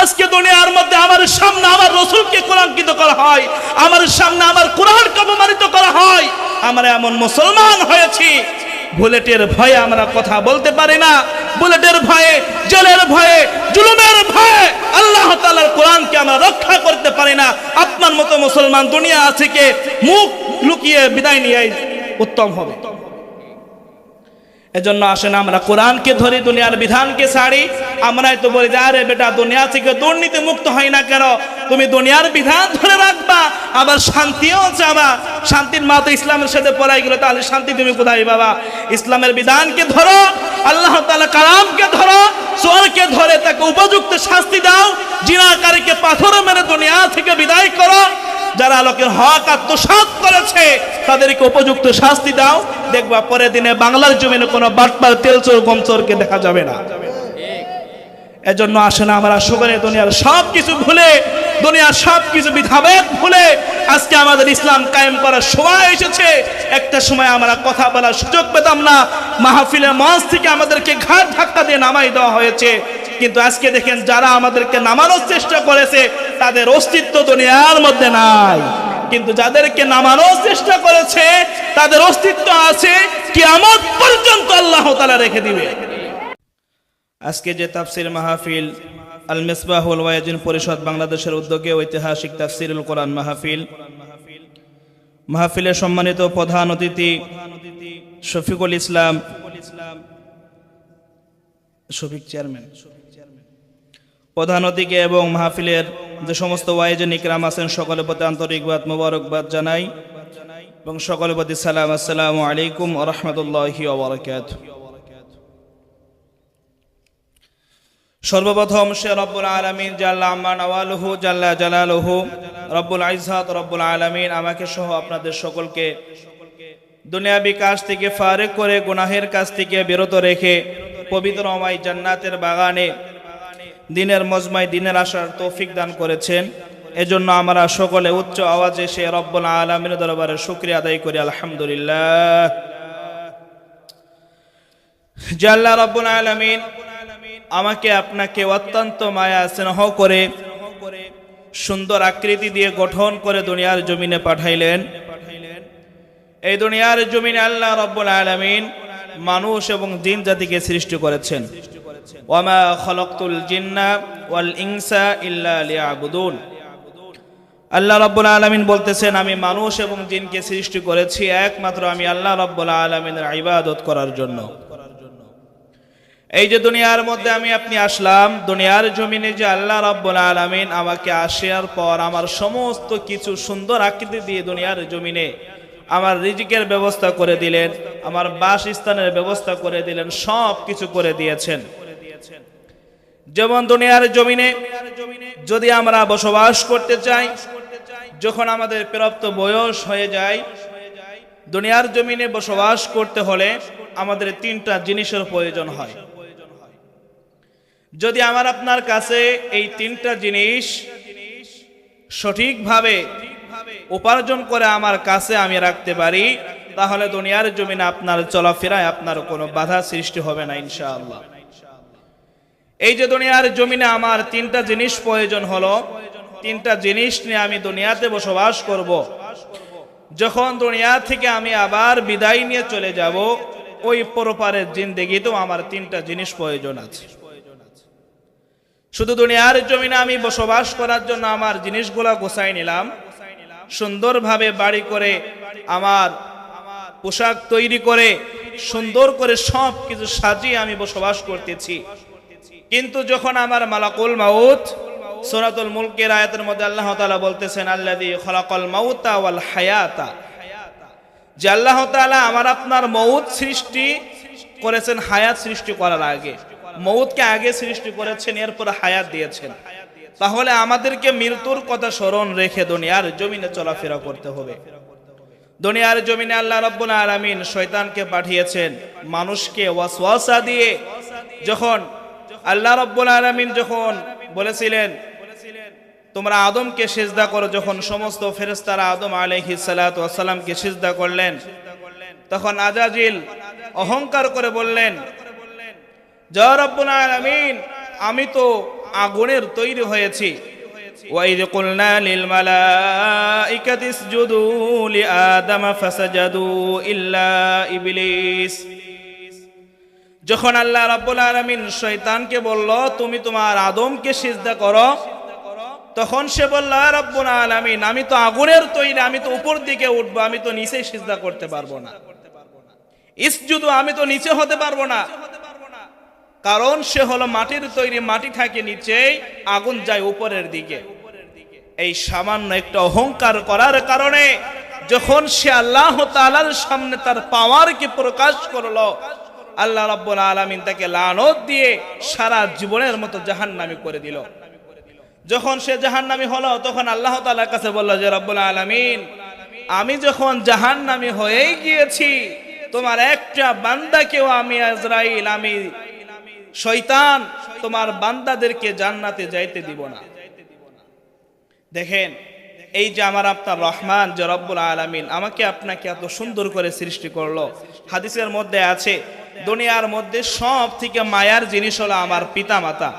আজকে দুনিয়ার মধ্যে আমার সামনে আমার রাসূলকে কলঙ্কিত করা হয়, আমার সামনে আমার কোরআনকে অপমানিত করা হয়। আমরা এমন মুসলমান হয়েছি, বুলেটের ভয়ে আমরা কথা বলতে পারি না, বুলেটের ভয়ে, জেলের ভয়ে, জুলুমের ভয়ে আল্লাহ তাআলার কোরআনকে আমরা রক্ষা করতে পারি না। আপনার মতো মুসলমান দুনিয়া থেকে মুখ লুকিয়ে বিদায় নিয়ে উত্তম হবে। এজন্য আসেন আমরা কোরআনকে ধরি, দুনিয়ার বিধানকে ছাড়ি। আমরাই তো বলি যে আরে বেটা দুনিয়া থেকে দুর্নীতি মুক্ত হয় না কেন, তুমি দুনিয়ার বিধান ধরে রাখবা আবার শান্তিও চাবা। শান্তির মা তো ইসলামের সাথে পড়াই গেল, তাহলে শান্তি তুমি কোথায় বাবা? ইসলামের বিধানকে ধরো, আল্লাহ তাআলা কালামকে ধরো, চোরকে ধরে তাকে উপযুক্ত শাস্তি দাও, জিনাকারীকে পাথর মেরে দুনিয়া থেকে বিদায় করো, যারা লোকের হক আত্মসাৎ করেছে তাদেরকে উপযুক্ত শাস্তি দাও। দেখবা পরের দিনে বাংলার জমিনে কোনো বাটপার তেলচোর গমচোরকে দেখা যাবে না। এজন্য আসে না আমরা সকলে দুনিয়ার সব কিছু ভুলে, দুনিয়ার সব কিছু বিধাভেদ ভুলে আজকে আমাদের ইসলাম কায়েম করার সময় এসেছে। একটা সময় আমরা কথা বলার সুযোগ পেতাম না, মাহফিলের মঞ্চ থেকে আমাদেরকে ঘাট ধাক্কা দিয়ে নামাই দেওয়া হয়েছে। কিন্তু আজকে দেখেন যারা আমাদেরকে নামানোর চেষ্টা করেছে তাদের অস্তিত্ব দুনিয়ার মধ্যে নাই, কিন্তু যাদেরকে নামানোর চেষ্টা করেছে তাদের অস্তিত্ব আছে, কিয়ামত পর্যন্ত আল্লাহ তাআলা রেখে দিবে। আজকে যে তাফসীর মাহফিল আল মিসবাহুল ওয়াজিন পরিষদ বাংলাদেশের উদ্যোগে ঐতিহাসিক তাফসীরুল কোরআন মাহফিল, মাহফিলের সম্মানিত প্রধান অতিথি শফিকুল ইসলাম, চেয়ারম্যান, প্রধান অতিথি এবং মাহফিলের যে সমস্ত ওয়াইজিন ইকরাম আছেন সকলের প্রতি আন্তরিকবাদ মোবারকবাদ জানাই এবং সকলের প্রতি সালাম, আসসালামু আলাইকুম ওয়া রাহমাতুল্লাহি ওয়া বারাকাতুহু। সর্বপ্রথম সে রব্বুল আলামিন জাল্লা আম্মা নাওয়ালুহু জাল্লা জালালুহু রব্বুল ইজ্জাত রব্বুল আলামিন আমাকে সহ আপনাদের সকলকে দুনিয়াবি কাজ থেকে ফারেক করে গুনাহের কাজ থেকে বিরত রেখে পবিত্রময় জান্নাতের বাগানে দিনের মজমায় দিনের আসার তৌফিক দান করেছেন। এজন্য আমরা সকলে উচ্চ আওয়াজে সে রব্বুল আলামিনের দরবারে শুকরিয়া আদায় করি আলহামদুলিল্লাহ। জাল্লা রব্বুল আলামিন আমাকে আপনাকে অত্যন্ত মায়া স্নেহ করে সুন্দর আকৃতি দিয়ে গঠন করে দুনিয়ার জমিনে পাঠাইলেন। এই দুনিয়ার জমিনে আল্লাহ রব্বুল আলামিন মানুষ এবং জিন জাতিকে সৃষ্টি করেছেন। ওয়ামা খালাকতুল জিন্না ওয়াল ইনসা ইল্লা লিয়াবুদুন। আল্লাহ রব্বুল আলামিন বলতেছেন আমি মানুষ এবং জিনকে সৃষ্টি করেছি একমাত্র আমি আল্লাহ রব্বুল আলামিনের ইবাদত করার জন্য। এই যে দুনিয়ার মধ্যে আমি আপনি আসলাম, দুনিয়ার জমিনে যে আল্লাহ রাব্বুল আলামিন আমাকে আসার পর আমার সমস্ত কিছু সুন্দর আকৃতি দিয়ে দুনিয়ার জমিনে আমার রিজিকের ব্যবস্থা করে দিলেন, আমার বাসস্থানের ব্যবস্থা করে দিলেন, সব কিছু করে দিয়েছেন। যেমন দুনিয়ার জমিনে যদি আমরা বসবাস করতে চাই, যখন আমাদের প্রাপ্ত বয়স হয়ে যায়, দুনিয়ার জমিনে বসবাস করতে হলে আমাদের তিনটা জিনিসের প্রয়োজন হয়। যদি আমার আপনার কাছে এই তিনটা জিনিস সঠিকভাবে উপার্জন করে আমার কাছে আমি রাখতে পারি, তাহলে দুনিয়ার জমিনে আপনার চলাফেরায় আপনার কোনো বাধা সৃষ্টি হবে না ইনশাআল্লাহ। এই যে দুনিয়ার জমিনে আমার তিনটা জিনিস প্রয়োজন হলো, তিনটা জিনিস নিয়ে আমি দুনিয়াতে বসবাস করব। যখন দুনিয়া থেকে আমি আবার বিদায় নিয়ে চলে যাব, ওই পরপারের জিন্দেগিতেও আমার তিনটা জিনিস প্রয়োজন আছে। শুধু দুনিয়ার জমিনে আমি বসবাস করার জন্য আমার জিনিসগুলা গোছাই নিলাম, সুন্দরভাবে বাড়ি করে আমার পোশাক তৈরি করে সুন্দর করে সব কিছু সাজিয়ে আমি বসবাস করতেছি। কিন্তু যখন আমার মালাকুল মাউত, সূরাতুল মুলকের আয়াতের মধ্যে আল্লাহ তাআলা বলতেছেন আল্লাযী খালাকাল মাউতা ওয়াল হায়াতা, যে আল্লাহ তাআলা আমার আপনার মউত সৃষ্টি করেছেন হায়াত সৃষ্টি করার আগে, মউতকে আগে সৃষ্টি করেছেন, এরপর হায়াত দিয়েছেন। তাহলে আমাদেরকে মৃত্যুর কথা স্মরণ রেখে দুনিয়ার জমিনে চলাফেরা করতে হবে। দুনিয়ার জমিনে আল্লাহ রাব্বুল আলামিন শয়তানকে পাঠিয়েছেন মানুষকে ওয়াসওয়াসা দিয়ে। যখন আল্লাহ রাব্বুল আলামিন যখন বলেছিলেন তোমরা আদমকে সিজদা করো, যখন সমস্ত ফেরেশতারা আদম আলাইহিস সালাতু ওয়াস সালামকে সিজদা করলেন, তখন আজাজিল অহংকার করে বললেন, যা রব্বুল আলামিন আমি তো আগুনের তৈরি হয়েছি। وَإِذْ قُلْنَا لِلْمَلَائِكَةِ اسْجُدُوا لِآدَمَ فَسَجَدُوا إِلَّا إِبْلِيسَ। যখন আল্লাহ রাব্বুল আলামিন শয়তানকে বলল তুমি তোমার আদমকে সিজদা করো, তখন সে বলল রাব্বুল আলামিন আমি তো আগুনের তৈরি, আমি তো উপর দিকে উঠবো, আমি তো নিচে সিজদা করতে পারবো না। ইসজুদু আমি তো নিচে হতে পারবো না, কারণ সে হলো মাটির তৈরি, মাটি থাকে নিচে, আগুন যায় উপরের দিকে। এই সামান্য একটা অহংকার করার কারণে যখন সে আল্লাহ তাআলার সামনে তার পাওয়ারকে প্রকাশ করলো, আল্লাহ রাব্বুল আলামিন তাকে লানত দিয়ে সারা জীবনের মতো জাহান্নামী করে দিল। যখন সে জাহান্নামী হলো তখন আল্লাহ তাআলার কাছে বলল যে রব্বুল আলামিন আমি যখন জাহান্নামী হয়েই গিয়েছি, তোমার একটা বান্দাকেও আমি আজরাইল, আমি শয়তান তোমার বান্দাদেরকে জান্নাতে যাইতে দিব না। দেখেন এই যে আমার আপনার রহমান যে রব্বুল আলামিন আমাকে আপনাকে এত সুন্দর করে সৃষ্টি করলো। হাদিসের মধ্যে আছে দুনিয়ার মধ্যে সব থেকে মায়ার জিনিস হলো আমার পিতা মাতা।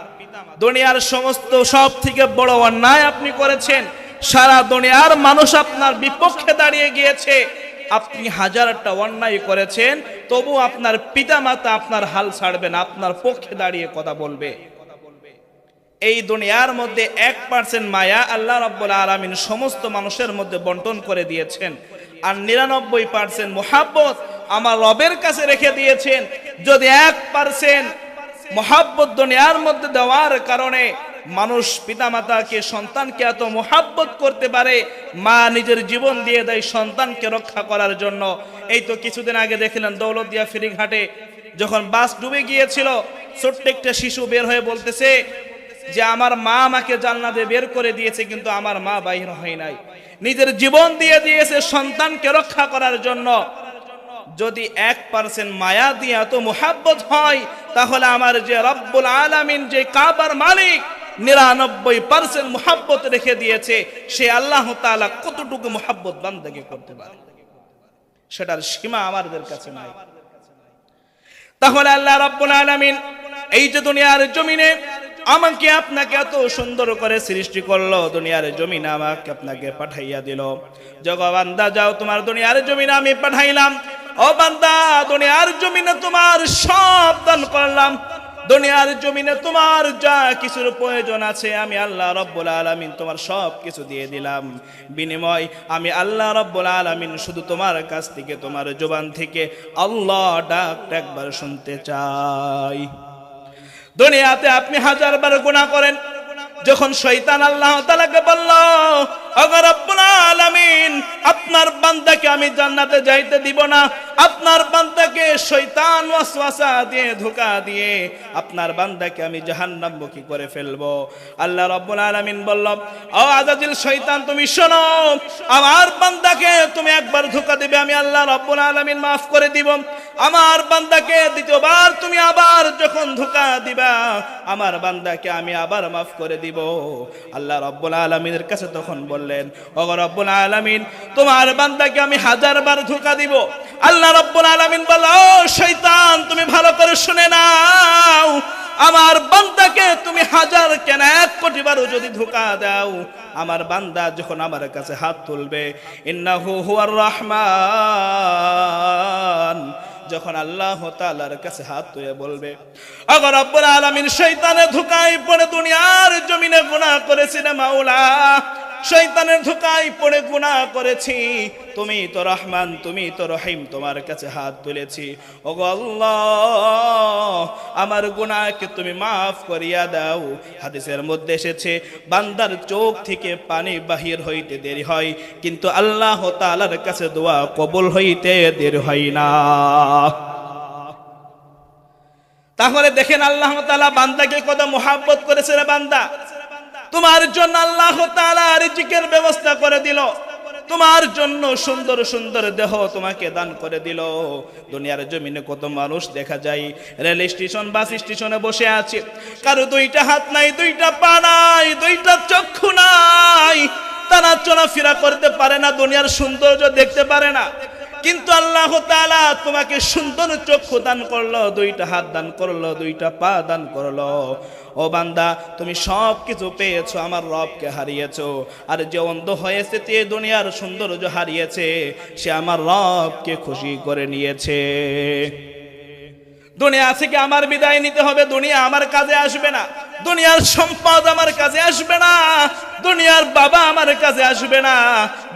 দুনিয়ার সমস্ত সব থেকে বড় অন্যায় আপনি করেছেন, সারা দুনিয়ার মানুষ আপনার বিপক্ষে দাঁড়িয়ে গিয়েছে, আপনি হাজারটা অন্যায় করেছেন, তবু আপনার পিতা মাতা আপনার হাল ছাড়বে না, আপনার পক্ষে দাঁড়িয়ে কথা বলবে। এই দুনিয়ার মধ্যে 1% মায়া আল্লাহ রাব্বুল আলামিন সমস্ত মানুষের মধ্যে বন্টন করে দিয়েছেন, আর 99% মুহাব্বত আমার রবের কাছে রেখে দিয়েছেন। যদি 1% মুহাব্বত দুনিয়ার মধ্যে দেওয়ার কারণে মানুষ পিতামাতাকে সন্তানকে এত মুহাব্বত করতে পারে, মা নিজের জীবন দিয়ে দেয় সন্তানকে রক্ষা করার জন্য। এই তো কিছুদিন আগে দেখলেন দৌলতদিয়া ফেরিঘাটে যখন বাস ডুবে গিয়েছিল, ছোট্ট একটা শিশু বের হয়ে বলতেছে যে আমার মা আমাকে জান্নাতে বের করে দিয়েছে, কিন্তু আমার মা বাইর হয় নাই, নিজের জীবন দিয়ে দিয়েছে সন্তানকে রক্ষা করার জন্য। যদি 1% মায়া দিয়ে এত মুহাব্বত হয়, তাহলে আমার যে রব্বুল আলামিন যে কাবার মালিক 99% মুহাব্বত রেখে দিয়েছে, সে আল্লাহ তাআলা কতটুকু মুহাব্বত বান্দাকে করতে পারে সেটার সীমা আমাদের কাছে নাই। তাহলে আল্লাহ রাব্বুল আলামিন এই যে দুনিয়ার জমিনে আমাকে আপনাকে এত সুন্দর করে সৃষ্টি করলো, দুনিয়ার জমিনে আমাকে আপনাকে পাঠাইয়া দিল। জগো বান্দা যাও, তোমার দুনিয়ার জমিনে আমি পাঠাইলাম। ও বান্দা দুনিয়ার জমিনে তোমার সব দান করলাম, দুনিয়ার জমিনে তোমার যা কিছুর প্রয়োজন আছে আমি আল্লাহ রাব্বুল আলামিন তোমার সব কিছু দিয়ে দিলাম। বিনিময় আমি আল্লাহ রাব্বুল আলামিন শুধু তোমার কাছ থেকে, তোমার জবান থেকে আল্লাহ ডাকটা একবার শুনতে চাই। দুনিয়াতে আপনি হাজারবার গুনাহ করেন, যখন শয়তান আল্লাহ তাআলাকে বলল ওগো রব্বুল আলামিন আপনার বান্দাকে আমি জান্নাতে যাইতে দিব না, আপনার বান্দাকে শয়তান ওয়াসওয়াসা দিয়ে ধোঁকা দিয়ে আপনার বান্দাকে আমি জাহান্নামমুখী করে ফেলবো। আল্লাহ রাব্বুল আলামিন বলল ও আজাজিল শয়তান তুমি শোনো, আমার বান্দাকে তুমি একবার ধোঁকা দিবে, আমি আল্লাহ রাব্বুল আলামিন মাফ করে দিব। আমার বান্দাকে দ্বিতীয়বার তুমি আবার যখন ধোঁকা দিবা, আমার বান্দাকে আমি আবার মাফ করে দিব। আল্লাহ রাব্বুল আলামিনের কাছে তখন বললেন ওগো রব্বুল আলামিন তোমার বান্দাকে আমি 1000 বার ধোঁকা দিব। আল্লাহ রাব্বুল আলামিন বলল ও শয়তান তুমি ভালো করে শুনে নাও, আমার বান্দাকে তুমি 1000 কেন 1 কোটি বারও যদি ধোঁকা দাও, আমার বান্দা যখন আমার কাছে হাত তুলবে ইন্নাহু হুয়ার রহমান, যখন আল্লাহ তাআলার কাছে হাত তুলে বলবে ওগো রব্বুল আলামিন শয়তানের ধোঁকায় পড়ে দুনিয়ার জমিনে গুনাহ করেছি না মাওলা, শয়তানের ধোঁকায় পড়ে গুনাহ করেছি, তুমি তো রহমান তুমি তো রহিম, তোমার কাছে হাত তুলেছি, ওগো আল্লাহ আমার গুনাহকে তুমি মাফ করিয়া দাও। হাদিসের মধ্যে এসেছে বান্দার চোখ থেকে পানি বাহির হইতে দেরি হয়, কিন্তু আল্লাহ তাআলার কাছে দোয়া কবুল হইতে দেরি হয় না। তাহলে দেখেন আল্লাহ তাআলা বান্দাকে কত মুহাব্বত করেছে। রে বান্দা তোমার জন্য আল্লাহ তাআলা রিজিকের ব্যবস্থা করে দিল, তোমার জন্য সুন্দর সুন্দর দেহ তোমাকে দান করে দিল। দুনিয়ার জমিনে কত মানুষ দেখা যায় রেল স্টেশন বাস স্টেশনে বসে আছে, কারো 2টা হাত নাই, 2টা পা নাই, 2টা চক্ষু নাই, তারা চলাফেরা করতে পারে না, দুনিয়ার সৌন্দর্য দেখতে পারে না। কিন্তু আল্লাহ তাআলা তোমাকে সুন্দর চক্ষু দান করলো, দুইটা হাত দান করলো, দুইটা পা দান করলো। ও বান্দা, তুমি সব কিছু পেয়েছো, আমার রবকে হারিয়েছো। আর যে অন্ধ হয়েছে, তে দুনিয়ার সৌন্দর্য হারিয়েছে, সে আমার রবকে খুশি করে নিয়েছে। দুনিয়া থেকে আমার বিদায় নিতে হবে, দুনিয়া আমার কাজে আসবে না, দুনিয়ার সম্পদ আমার কাজে আসবে না, দুনিয়ার বাবা আমার কাজে আসবে না,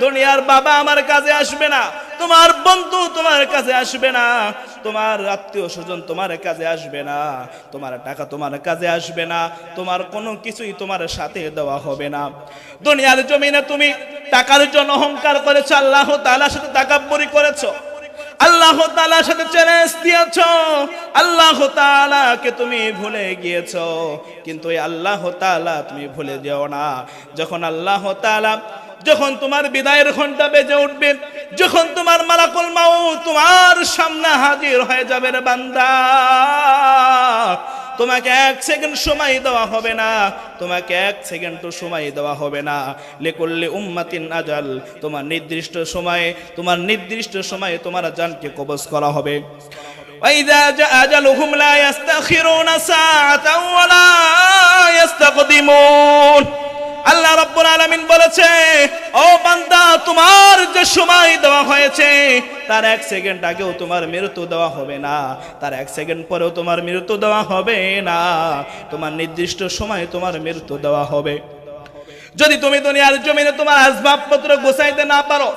দুনিয়ার বাবা আমার কাজে আসবে না, তোমার বন্ধু তোমার কাজে আসবে না, তোমার আত্মীয় স্বজন তোমার কাজে আসবে না, তোমার টাকা তোমার কাজে আসবে না, তোমার কোনো কিছুই তোমার সাথে দেওয়া হবে না। দুনিয়ার জমিনে তুমি টাকার জন্য অহংকার করেছো, আল্লাহ তাআলার সাথে তাকাব্বুরি করেছো, আল্লাহ তাআলার সাথে চ্যালেঞ্জ দিয়েছো, আল্লাহ তাআলাকে তুমি ভুলে গিয়েছো। কিন্তু এই আল্লাহ তাআলা তুমি ভুলে যেও না। যখন আল্লাহ তাআলা, যখন তোমার বিদায়ের ঘন্টা বেজে উঠবে, যখন তোমার মালাকুল মাউত তোমার সামনে হাজির হয়ে যাবে রে বান্দা, তোমাকে 1 সেকেন্ড সময় দেওয়া হবে না, তোমাকে 1 সেকেন্ডও সময় দেওয়া হবে না। লিকুল্লি উম্মাতিন আজাল, তোমার নির্দিষ্ট সময়ে, তোমার নির্দিষ্ট সময়ে তোমার জানকে কবজ করা হবে। ওয়াইযা জাআ আজালুহুম লা ইস্তাখিরুনা সাআতাও ওয়া লা ইস্তাকদিমুন। আল্লাহ রাব্বুল আলামিন বলেছে, ও বান্দা, তোমার যে সময় দেওয়া হয়েছে তার 1 সেকেন্ড আগেও তোমার মৃত্যু দেওয়া হবে না, তার 1 সেকেন্ড পরেও তোমার মৃত্যু দেওয়া হবে না, তোমার নির্দিষ্ট সময়ে তোমার মৃত্যু দেওয়া হবে। যদি তুমি দুনিয়ার জমিনে তোমার আসবাবপত্র গোছাইতে না পারো,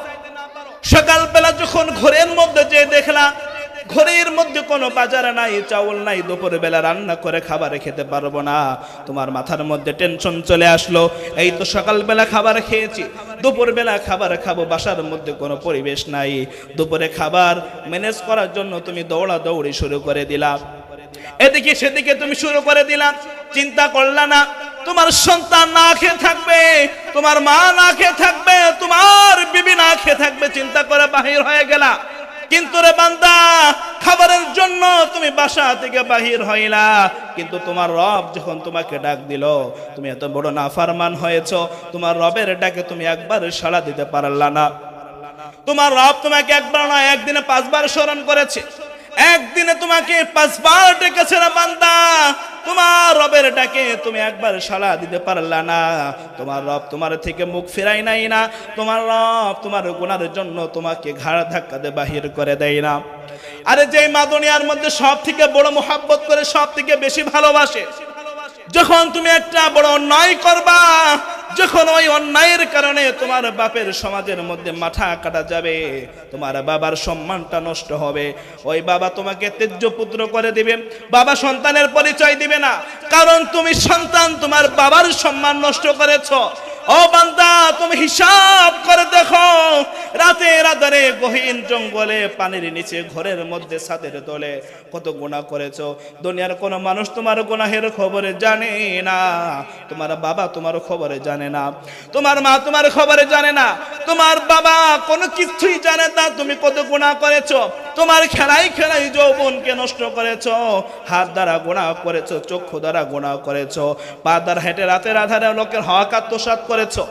সকালবেলা যখন ঘরের মধ্যে যে দেখলা ঘরের মধ্যে কোনো বাজার নাই, চাউল নাই, দুপুর বেলা রান্না করে খাবার খেতে পারবো না, তোমার মাথার মধ্যে টেনশন চলে আসলো, এই তো সকালবেলা খাবার খেয়েছি, দুপুর বেলা খাবার খাবো, বাসার মধ্যে কোনো পরিবেশ নাই, দুপুরে খাবার ম্যানেজ করার জন্য তুমি দৌড়াদৌড়ি শুরু করে দিলা, এদিকে সেদিকে তুমি শুরু করে দিলাম, চিন্তা করলা না তোমার সন্তান না খেয়ে থাকবে, তোমার মা না খেয়ে থাকবে, তোমার বিবি না খেয়ে থাকবে, চিন্তা করে বাহির হয়ে গেলা। কিন্তু রে বান্দা, খাবারের জন্য তুমি বাসা থেকে বাহির হইলা, কিন্তু তোমার রব যখন তোমাকে ডাক দিল, তুমি এত বড় নাফরমান হয়েছো, তোমার রবের ডাকে তুমি একবার সাড়া দিতে পারলা না। তোমার রব তোমাকে একবার নয়, একদিনে 5 বার স্মরণ করেছে, একদিনে তোমাকে 5 বার ডেকেছে রে বান্দা, তোমার রবের ডাকে তুমি একবার সাড়া দিতে পারলা না। তোমার রব তোমার থেকে মুখ ফেরাই নাই না, তোমার রব তোমার গুনাহের জন্য তোমাকে ঘাড় ধাক্কা দিয়ে বাহির করে দেয় না। আরে যে মা দুনিয়ার মধ্যে সব থেকে বড় মোহাব্বত করে, সব থেকে বেশি ভালোবাসে, যখন তুমি একটা বড় অন্যায় করবা, যখন ওই অন্যায়ের কারণে তোমার বাপের সমাজের মধ্যে মাথা কাটা যাবে, তোমার বাবার সম্মানটা নষ্ট হবে, ওই বাবা তোমাকে তেজ্য পুত্র করে দিবে, বাবা সন্তানের পরিচয় দিবে না, কারণ তুমি সন্তান তোমার বাবার সম্মান নষ্ট করেছো। ও বান্দা, তুমি হিসাব করে দেখো, রাতের আধারে গহীন জঙ্গলে, পানির নিচে, ঘরের মধ্যে, ছাদের তলে কত গুনাহ করেছো। দুনিয়ার কোনো মানুষ তোমার গুনাহের খবরে জানে না, তোমার বাবা তোমার খবরে জানে না, তোমার মা তোমার খবরে জানে না, তোমার বাবা কোনো কিছুই জানে না তুমি কত গুনাহ করেছো। তোমার খেলাই খেলাই যৌবনকে নষ্ট করেছো, হাত দ্বারা গুনাহ করেছো, চক্ষু দ্বারা গুনাহ করেছো, পা দ্বারা হেঁটে রাতের আধারে লোকের হক আত্মসাৎ করেছো।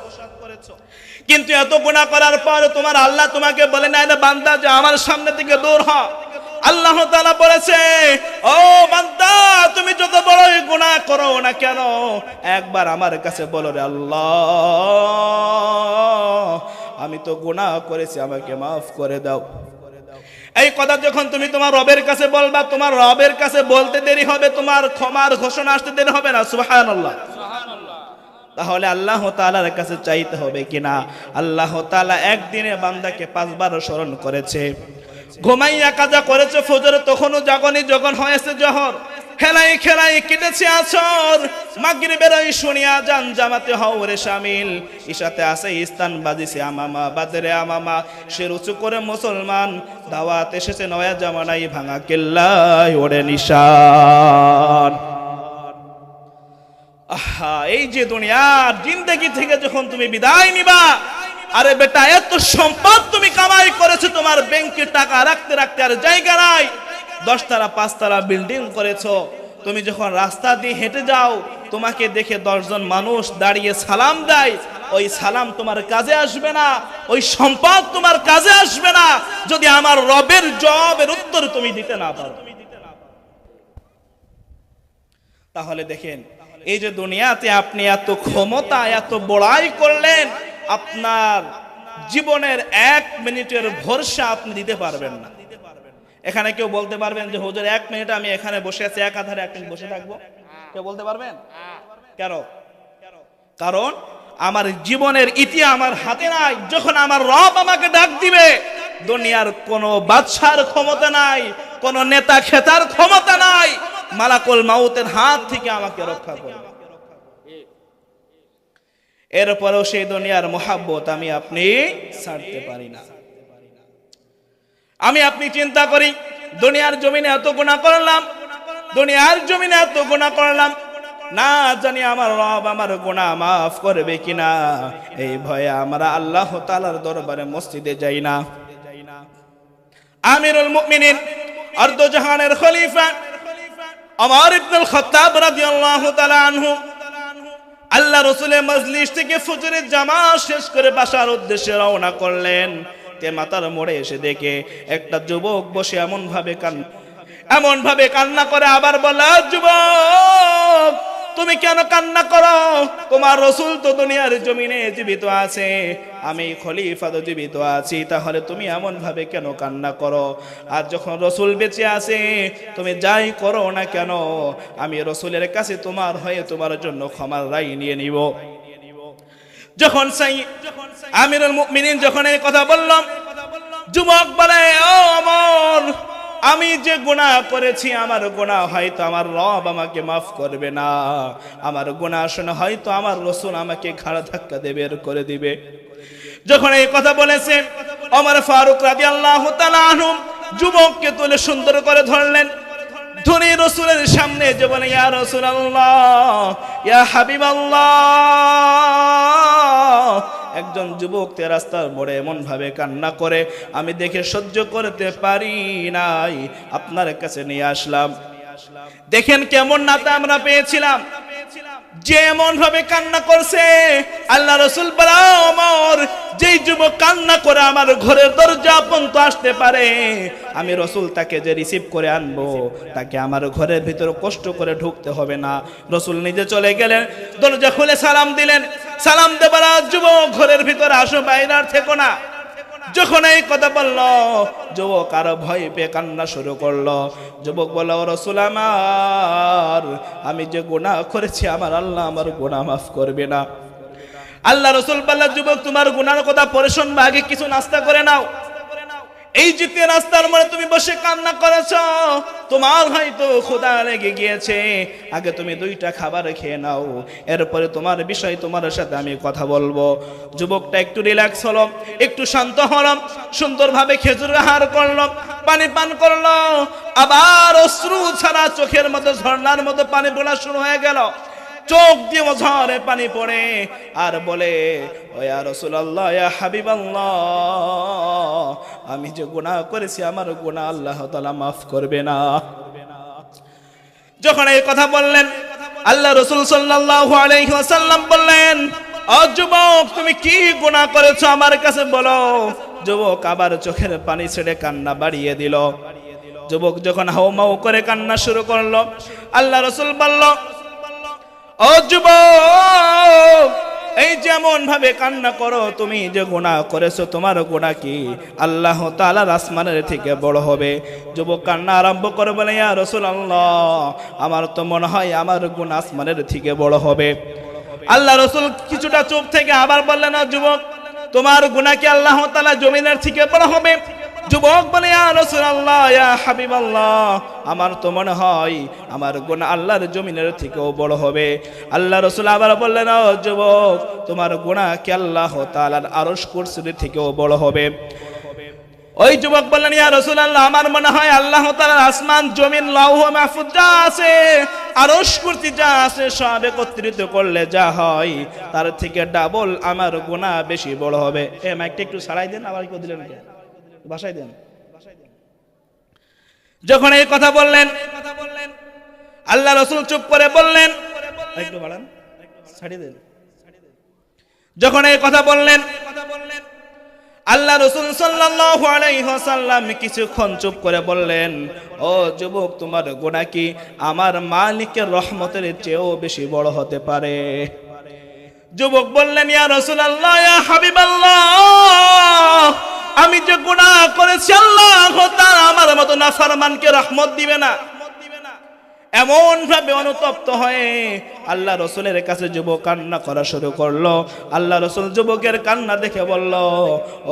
কিন্তু এত গুনাহ করার পর তোমার আল্লাহ তোমাকে বলে না, বান্দা যে আমার সামনে থেকে দূর হ। আল্লাহ তাআলা বলেছে, ও বান্দা, তুমি যত বড়ই গুনাহ করো না কেন, একবার আমার কাছে বলো রে আল্লাহ, আমি তো গুনাহ করেছি, আমাকে মাফ করে দাও। এই কথা যখন তুমি তোমার রবের কাছে বলবা, তোমার রবের কাছে বলতে দেরি হবে, তোমার ক্ষমার ঘোষণা আসতে দেরি হবে না। সুবহানাল্লাহ। তাহলে আল্লাহ তাআলার কাছে চাইতে হবে কিনা? আল্লাহ তাআলা একদিনে বান্দাকে 5 বার স্মরণ করেছে। ঘুমাইয়া কাজা করেছে ফজর, তখনও জাগনি, যখন হয়েছে জহর, খেলাই খেলাই কেটেছে আসর, মাগরিবের ওই শুনিয়া জান জামাতে হওরে শামিল, ইশাতে আসে ইস্তান বাজিছে আমামা, বাদরে আমামা, সে উঁচু করে মুসলমান, দাওয়াত এসেছে নয়া জামানাই, ভাঙা কেল্লায় ওরে নিশান। আহা, এই যে দুনিয়ার জিন্দেগি থেকে যখন তুমি বিদায় নিবা, আরে বেটা, এত সম্পদ তুমি কামাই করেছো, তোমার ব্যাংকে টাকা রাখতে রাখতে আর জায়গা নাই, 10 তলা 5 তলা বিল্ডিং করেছো, তুমি যখন রাস্তা দিয়ে হেঁটে যাও, তোমাকে দেখে 10 জন মানুষ দাঁড়িয়ে সালাম দেয়, ওই সালাম তোমার কাজে আসবে না, ওই সম্পদ তোমার কাজে আসবে না যদি আমার রবের জবাবের উত্তর তুমি দিতে না পারো। তাহলে দেখেন, এই যে দুনিয়াতে আপনি এত ক্ষমতা, এত বড়াই করলেন, আপনার জীবনের 1 মিনিটের ভরসা আপনি দিতে পারবেন না। এখানে কেউ বলতে পারবেন যে হুজুর 1 মিনিট আমি এখানে বসে আছি, একাধারে 1 মিনিট বসে থাকবো? কেউ বলতে পারবেন? কেন? কারণ আমার জীবনের ইতি আমার হাতে নাই। যখন আমার রব আমাকে ডাক দিবে, দুনিয়ার কোনো বাদশার ক্ষমতা নাই, কোনো নেতা খেতার ক্ষমতা নাই, মালাকুল মাউতের হাত থেকে আমাকে রক্ষা করবে। এরপরেও সেই দুনিয়ার মোহাব্বত আমি আপনি ছাড়তে পারি না। আমি আপনি চিন্তা করি, দুনিয়ার জমিনে এত গুনাহ করলাম, দুনিয়ার জমিনে এত গুনাহ করলাম, না জানি আমার রব আমার গুনাহ মাফ করবে কিনা, এই ভয়ে আমরা আল্লাহ তাআলার দরবারে মসজিদে যাই না। আমিরুল মুমিনিন অর্ধ জাহানের খলিফা ওমর ইবনুল খাত্তাব রাদিয়াল্লাহু তাআলা আনহু আল্লাহ রাসূলের মজলিস থেকে ফজরের জামাত শেষ করে বাসার উদ্দেশ্যে রওনা করলেন। তে মাথার মোড়ে এসে দেখে একটা যুবক বসে এমন ভাবে কান্না করে, আবার বলে, যুবক তুমি কেন কান্না করো? তোমার রাসূল তো দুনিয়ার জমিনে জীবিত আছে, আমি খলিফা তো জীবিত আছি, তাহলে তুমি এমন ভাবে কেন কান্না করো? আর যখন রাসূল বেঁচে আছে, তুমি যাই করো না কেন, আমি রাসূলের কাছে তোমার হয়ে তোমার জন্য ক্ষমার রায় নিয়ে নিব। যখন আমিরুল মুমিনিন যখন এই কথা বললাম, যুবক বলে, ও ওমর, আমি যে গুনাহ করেছি, আমার গুনাহ হয়তো আমার রব আমাকে মাফ করবে না, আমার গুনাহ শুনে হয়তো আমার রাসূল আমাকে ঘাড় ধাক্কা দিয়ে বের করে দিবে। যখন এই কথা বলেছে, ওমর ফারুক রাদিয়াল্লাহু তাআলা আনহু যুবককে তুলে সুন্দর করে ধরলেন, ধরে রাসূলের সামনে যে বলে, ইয়া রাসূলুল্লাহ, ইয়া হাবিবাল্লাহ। একজন যুবক তে রাস্তার মোড়ে এমন ভাবে কান্না করে, আমি দেখে সহ্য করতে পারি নাই, আপনার কাছে নিয়ে আসলাম। দেখেন কেমন নাতা আমরা পেয়েছিলাম, যে এমন ভাবে কান্না করছে। আল্লাহ রাসূল বলে, ওমর, যেই যুবক কান্না করে আমার ঘরের দরজা পর্যন্ত আসতে পারে, আমি রাসূল তাকে যে রিসিভ করে আনবো, তাকে আমার ঘরের ভিতরে কষ্ট করে ঢুকতে হবে না। রাসূল নিজে চলে গেলেন, দরজা খুলে সালাম দিলেন। সালাম দেবার যুবক, ঘরের ভিতরে আসো, বাইরে আর থেকো না। যখন এই কথা বলল, যুবক আরো ভয় পেয়ে কান্না শুরু করলো। যুবক বলল, ও রাসূল আমার, আমি যে গুনাহ করেছি, আমার আল্লাহ আমার গুনাহ মাফ করবে না। আল্লাহ রাসূল বলল, যুবক তোমার গুনাহের কথা পরে শুনবা, আগে কিছু নাস্তা করে নাও। এই যে রাস্তার মোড়ে তুমি বসে কান্না করেছো, তোমার হয়তো ক্ষুধা লেগে গিয়েছে, আগে তুমি 2টা খাবার খেয়ে নাও, এরপরে তোমার বিষয় তোমার সাথে আমি কথা বলবো। যুবকটা একটু রিল্যাক্স হলো, একটু শান্ত হলো, সুন্দরভাবে খেজুর আহার করলো, পানি পান করলো, আবার অশ্রু ছাড়া চোখের মধ্যে ঝর্ণার মতো পানি পড়া শুরু হয়ে গেল। চোখ দিয়ে ঝরে পানি পড়ে আর বলে, ও ইয়া রাসূলুল্লাহ, ইয়া হাবিবাল্লাহ, আমি যে গুনাহ করেছি, আমার গুনাহ আল্লাহ তাআলা মাফ করবে না। যখন এই কথা বললেন, আল্লাহ রাসূল সাল্লাল্লাহু আলাইহি ওয়াসাল্লাম বললেন, ও যুবক, তুমি কি গুনাহ করেছো আমার কাছে বলো। যুবক আবার চোখের পানি ছেড়ে কান্না বাড়িয়ে দিল। যুবক যখন হাউমাউ করে কান্না শুরু করলো, আল্লাহ রাসূল বলল, ও যুবক, এই যেমন ভাবে কান্না করো, তুমি যে গুনাহ করেছো, তোমার গুনাহ কি আল্লাহ তাআলার আসমানের থেকে বড় হবে। যুবক কান্না আরম্ভ করে বলে, ইয়া রাসূলুল্লাহ, আমার তো মনে হয় আমার গুনাহ আসমানের থেকে বড় হবে। আল্লাহ রাসূল কিছুটা চুপ থেকে আবার বললেন, যুবক, তোমার গুনাহ কি আল্লাহ তাআলা জমিনের থেকে বড় হবে? যুবক বলে, ইয়া রাসূলুল্লাহ, ইয়া হাবিবাল্লাহ, আমার তো মনে হয় আমার গুনাহ আল্লাহর জমিনের থেকেও বড় হবে। আল্লাহ রাসূল আবার বললেন, ও যুবক, তোমার গুনাহ কি আল্লাহ তাআলার আরশ কুরসির থেকেও বড় হবে? ওই যুবক বললেন, ইয়া রাসূলুল্লাহ, আমার মনে হয় আল্লাহ তাআলার আসমান, জমিন, লৌহ মাহফুজ যা আছে, আরশ কুরসি যা আছে, সব একত্রিত করলে যা হয়, তার থেকে ডাবল আমার গুনাহ বেশি বড় হবে। মাইকটা একটু ছাড়াই দেন, আবার কেউ দিলেন কে? বাসায় দেন। যখন এই কথা বললেন, আল্লাহ রাসূল চুপ করে বললেন, একটু বাড়ান, ছাড়িয়ে দেন। যখন এই কথা বললেন, আল্লাহ রাসূল সাল্লাল্লাহু আলাইহি ওয়াসাল্লাম কিছুক্ষণ চুপ করে বললেন, ও যুবক, তোমার গুনাহ কি আমার মালিকের রহমতের চেয়েও বেশি বড় হতে পারে? যুবক বললেন, ইয়া রাসূলুল্লাহ, ইয়া হাবিবাল্লাহ, আমি যে গুনাহ করেছি আল্লাহ তাআলা আমার মতো নাফরমানকে রহমত দিবে না। এমন ভাবে অনুতপ্ত হয়ে আল্লাহ রাসূলের কাছে যুবক কান্না করা শুরু করলো। আল্লাহ রাসূল যুবকের কান্না দেখে বলল,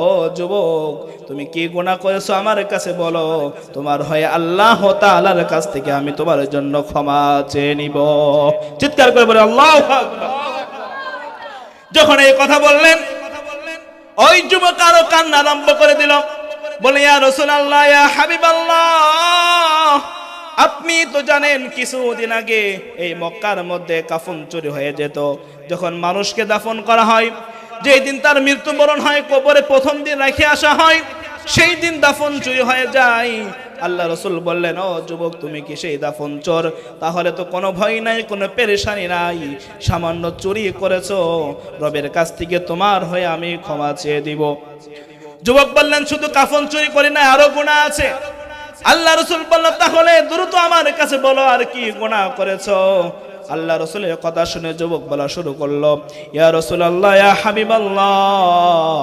ও যুবক, তুমি কি গুনাহ করেছো আমার কাছে বলো, তোমার হয়ে আল্লাহ তাআলার কাছ থেকে আমি তোমার জন্য ক্ষমা চেয়ে নিব। চিৎকার করে বলে আল্লাহু আকবার। যখন এই কথা বললেন, ওই যুবক আরো কান্না আরম্ভ করে দিল, বলে, ইয়া রাসূলুল্লাহ, ইয়া হাবিবাল্লাহ, আপনি তো জানেন কিছুদিন আগে এই মক্কার মধ্যে কাফন চুরি হয়ে যেত। যখন মানুষকে দাফন করা হয়, যেই দিন তার মৃত্যুবরণ হয়, কবরে প্রথম দিন রেখে আসা হয়, সেই দিন দাফন চুরি হয়ে যায়। আল্লাহ রাসূল বললেন, ও যুবক, তুমি কি সেই দাফন চোর? তাহলে তো কোনো ভয় নাই, কোনো পেরেশানি নাই, সামান্য চুরি করেছো, রবের কাছ থেকে তোমার হয়ে আমি ক্ষমা চেয়ে দিব। যুবক বললেন, শুধু কাফন চুরি করি না, আরো গুনাহ আছে। আল্লাহ রাসূল বললেন, তাহলে দ্রুত আমার কাছে বলো আর কি গুনাহ করেছো। আল্লাহ রাসূলের কথা শুনে যুবক বলা শুরু করলো, ইয়া রাসূলুল্লাহ, ইয়া হাবিবাল্লাহ,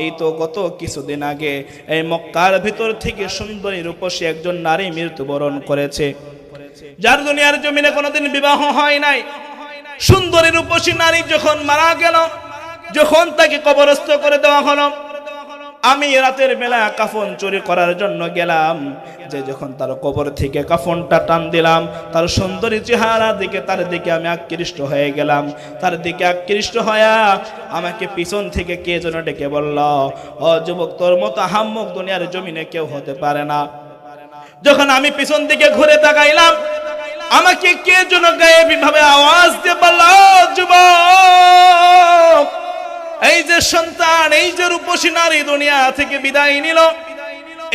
এই তো গত কিছুদিন আগে এই মক্কার ভিতর থেকে সুন্দরী রূপসী একজন নারী মৃত্যুবরণ করেছে, যার দুনিয়ার জমিনে কোনোদিন বিবাহ হয় নাই। সুন্দরী রূপসী নারী যখন মারা গেল, যখন তাকে কবরস্থ করে দেওয়া হলো, আমি রাতের বেলা কাফন চুরি করার জন্য গেলাম। যে যখন তার কবর থেকে কাফনটা টান দিলাম, তার সুন্দরী চেহারা দিকে তার দিকে আমি আকৃষ্ট হয়ে গেলাম। তার দিকে আকৃষ্ট হয়ে আমাকে পিছন থেকে কে যেন ডেকে বলল, ও যুবক, তোর মতো আহাম্মক দুনিয়ার জমিনে কেউ হতে পারে না। যখন আমি পিছন দিকে ঘুরে তাকাইলাম, আমাকে কে যেন গায়েবী ভাবে আওয়াজ দিয়ে বলল, যুবক, এই যে সন্তান, এই যে রূপসী নারী দুনিয়া থেকে বিদায় নিল,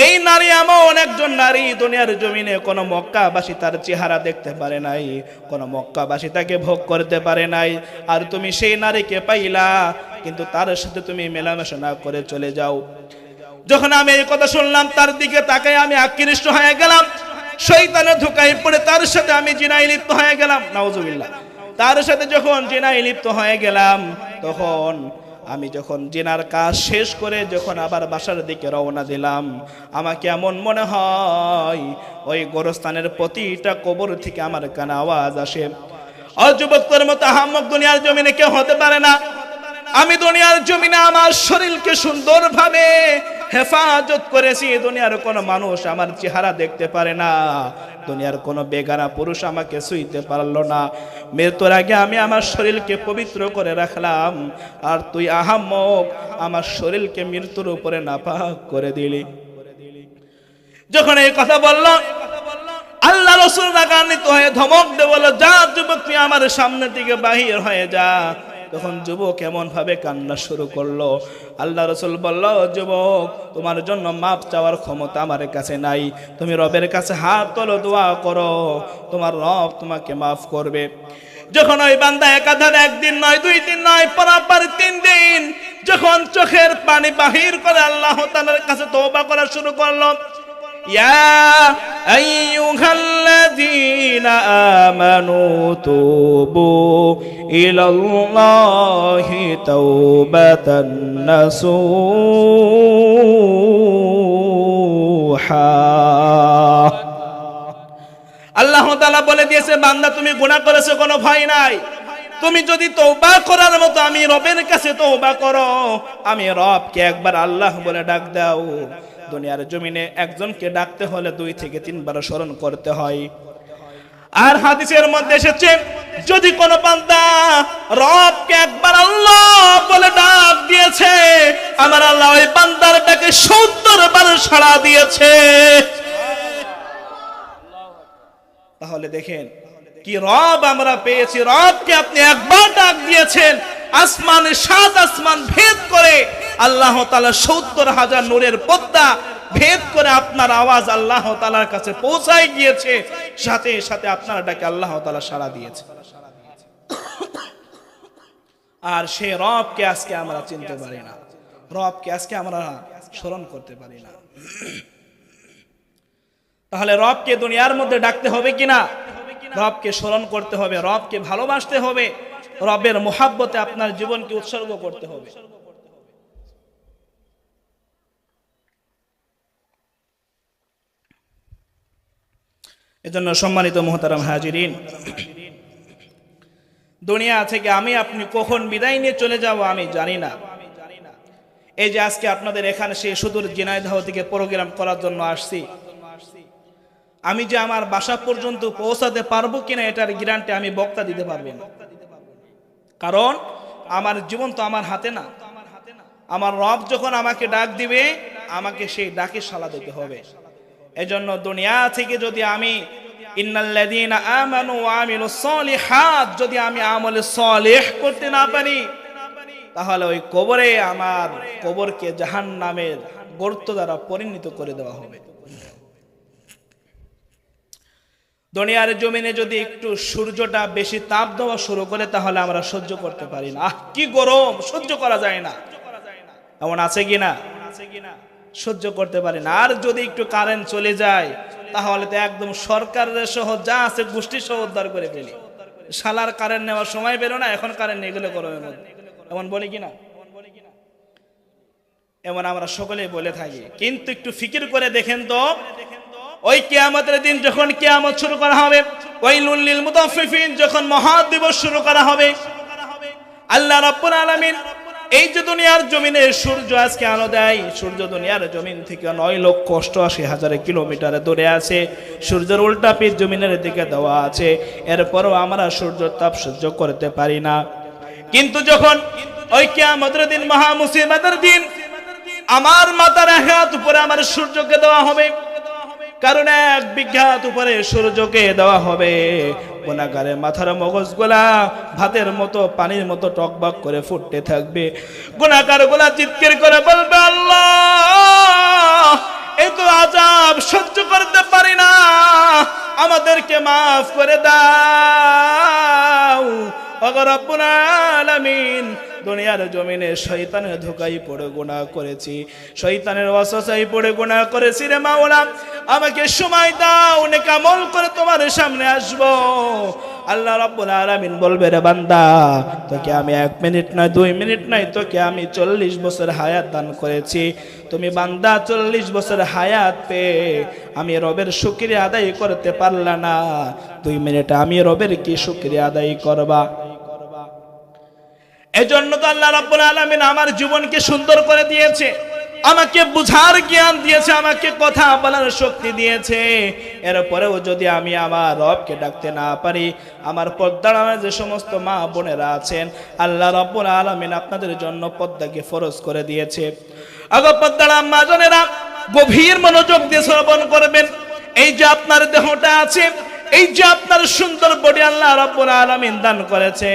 এই নারী এমন একজন নারী দুনিয়ার জমিনে কোন মক্কাবাসী তার চেহারা দেখতে পারে নাই, কোন মক্কাবাসী তাকে ভোগ করতে পারে নাই। আর তুমি সেই নারীকে পাইলা, কিন্তু তার সাথে তুমি মেলামেশা না করে চলে যাও। যখন আমি এই কথা শুনলাম, তার দিকে তাকাই আমি আকৃষ্ট হয়ে গেলাম। শয়তানের ধোঁকায় পড়ে তার সাথে আমি জিনায় লিপ্ত হয়ে গেলাম। নাউজুবিল্লাহ। তার সাথে যখন জিনায় লিপ্ত হয়ে গেলাম, তখন আমি যখন জিনার কাজ শেষ করে যখন আবার বাসার দিকে রওনা দিলাম, আমাকে এমন মনে হয় ওই গোরস্থানের প্রতিটা কবর থেকে আমার কানে আওয়াজ আসে, ও যুবক, তোর মতো আহাম্মক দুনিয়ার জমিনে কেউ হতে পারে না। আমি দুনিয়ার জমিনে আমার শরীরকে সুন্দরভাবে হেফাজত করেছি। দুনিয়ার কোনো মানুষ আমার চেহারা দেখতে পারে না, দুনিয়ার কোনো বেগানা পুরুষ আমাকে ছুঁইতে পারলো না। মৃত্যুর আগে আমি আমার শরীরকে পবিত্র করে রাখলাম, আর তুই আহাম্মক আমার শরীরকে মৃত্যুর উপরে নাপাক করে দিলি। যখন এই কথা বলল, আল্লাহ রাসূল রাগান্বিত হয়ে ধমক দিয়ে বলল, যা যুবক, তুই আমার সামনে থেকে বাহির হয়ে যা। তখন যুবক এমন ভাবে কান্না শুরু করলো। আল্লাহ রাসূল বলল, যুবক, তোমার জন্য মাপ চাওয়ার ক্ষমতা আমার কাছে নাই, তুমি রবের কাছে হাত তোলো, দোয়া করো, তোমার রব তোমাকে মাফ করবে। যখন ওই বান্দা একাধারে একদিন নয়, 2 দিন নয়, পরাপর 3 দিন যখন চোখের পানি বাহির করে আল্লাহ তাআলার কাছে তওবা করা শুরু করলো, ইয়া আইয়ুহাল্লাযীনা আমানু তুবু ইলাল্লাহি তাওবাতান নাসুহা। আল্লাহ তাআলা বলে দিয়েছে, বান্দা, তুমি গুনাহ করেছো, কোনো ভয় নাই। তুমি যদি তওবা করার মতো আমি রবের কাছে তওবা করো, আমি রবকে একবার আল্লাহ বলে ডাক দাও। দুনিয়ার জমিনে একজনকে ডাকতে হলে 2 থেকে 3 বার স্মরণ করতে হয়। আর হাদিসের মধ্যে এসেছে, যদি কোনো বান্দা রবকে একবার আল্লাহ বলে ডাক দিয়েছে, আমার আল্লাহ ওই বান্দার ডাকে 70 বার সাড়া দিয়েছে। তাহলে দেখেন কি রব আমরা পেয়েছি। রবকে আপনি একবার ডাক দিয়েছেন, আসমানে 7 আসমান ভেদ করে আল্লাহ তাআলা 70,000 নূরের পর্দা ভেদ করে আপনার আওয়াজ আল্লাহ তাআলার কাছে পৌঁছায় গিয়েছে, সাথে সাথে আপনার ডাকে আল্লাহ তাআলা সাড়া দিয়েছে। আর সেই রবকে আজকে আমরা চিনতে পারি না, রবকে আজকে আমরা স্মরণ করতে পারি না। তাহলে রবকে দুনিয়ার মধ্যে ডাকতে হবে কিনা? রবকে স্মরণ করতে হবে, রবকে ভালোবাসতে হবে, রবের মোহাব্বতে আপনার জীবনকে উৎসর্গ করতে হবে। এজন্য সম্মানিত মুহতারাম হাজিরিন, দুনিয়া থেকে আমি আপনি কখন বিদায় নিয়ে চলে যাব আমি জানি না। এই যে আজকে আপনাদের এখানে সেই সুদূর ঝিনাইদহ থেকে প্রোগ্রাম করার জন্য আসছি, আমি যে আমার বাসা পর্যন্ত পৌঁছাতে পারবো কিনা এটার গ্যারান্টি আমি বক্তা দিতে পারবো না। কারণ আমার জীবন তো আমার হাতে না। আমার রব যখন আমাকে ডাক দিবে, আমাকে সেই ডাকে সাড়া দিতে হবে। এজন্য দুনিয়া থেকে যদি আমি ইন্নাল্লাযীনা আমানু ওয়া আমিলুস সলিহাত যদি আমি আমলে সলিহ করতে না পারি, তাহলে ওই কবরে আমার কবরকে জাহান্নামের গর্ত দ্বারা পরিণত করে দেওয়া হবে। দুনিয়ার জমিনে যদি একটু সূর্যটা বেশি তাপ দেওয়া শুরু করে, তাহলে আমরা সহ্য করতে পারি না। কি গরম, সহ্য করা যায় না। এমন আছে কিনা? সহ্য করতে পারি না। আর যদি একটু কারেন্ট চলে যায়, তাহলে তো একদম সরকারের সহ যা আছে গোষ্ঠী সহ উদ্ধার করে ফেলি। শালার কারেন্ট নেওয়ার সময় পেল না, এখন কারেন্ট নিয়ে গেলে গরমের মধ্যে। এমন বলি কিনা? এমন আমরা সকলেই বলে থাকি। কিন্তু একটু ফিকির করে দেখেন তো, ওই কিয়ামতের দিন যখন কিয়ামত শুরু করা হবে, ওয়াইলুল লিল মুতাফফিফিন যখন মহা দিবস শুরু করা হবে, আল্লাহ রাব্বুল আলামিন এই যে দুনিয়ার জমিনে সূর্য আজকে আলো দেয়, সূর্য দুনিয়ার জমিন থেকে 9,88,000 কিলোমিটার দূরে আছে। সূর্যের উল্টা পিঠ জমিনের দিকে দেওয়া আছে, এরপরও আমরা সূর্যের তাপ সহ্য করতে পারি না। কিন্তু যখন ওই কিয়ামতের দিন, মহা মুসিবতের দিন, আমার মাথার এক হাত উপরে আমার সূর্যকে দেওয়া হবে, কারণ 1 বিঘা উপরে সূর্যকে দেওয়া হবে। গুনাহগারের মাথার মগজগুলা ভাতের মতো পানির মতো টকবক করে ফুটতে থাকবে। গুনাহগার গুলা চিৎকার করে বলবে, আল্লাহ এত আযাব সহ্য করতে পারি না, আমাদেরকে মাফ করে দাও। ওগো রব্বুল আলামিন, দুনিয়ার জমিনে শয়তানের ধোঁকায় পড়ে গুনাহ করেছি, শয়তানের ওয়াসওয়াসায় পড়ে গুনাহ করেছি রে মাওলা, আমাকে সময় দাও, নেক আমল করে তোমার সামনে আসব। আল্লাহ রাব্বুল আলামিন বলবে, রে বান্দা, তোকে আমি 1 মিনিট নয় 2 মিনিট নয়, তোকে আমি 40 বছর হায়াত দান করেছি। তুমি বান্দা 40 বছর হায়াত পেয়ে আমি রবের শুকরিয়া আদায় করতে পারলা না, 2 মিনিটে আমি রবের কি শুকরিয়া আদায় করবা? এজন্য তো আল্লাহ রাব্বুল আলামিন আমার জীবনকে সুন্দর করে দিয়েছে, আমাকে বুঝার জ্ঞান দিয়েছে, আমাকে কথা বলার শক্তি দিয়েছে। এরপরেও যদি আমি আমার রবকে ডাকতে না পারি, আমার পর্দার যে সমস্ত মা বোনেরা আছেন, আল্লাহ রাব্বুল আলামিন আপনাদের জন্য পর্দাকে ফরজ করে দিয়েছে। আগো পর্দার মা বোনেরা, গভীর মনোযোগ দিয়ে শ্রবণ করবেন। এই যে আপনার দেহটা আছে, এই যে আপনার সুন্দর বডি আল্লাহ রাব্বুল আলামিন দান করেছে,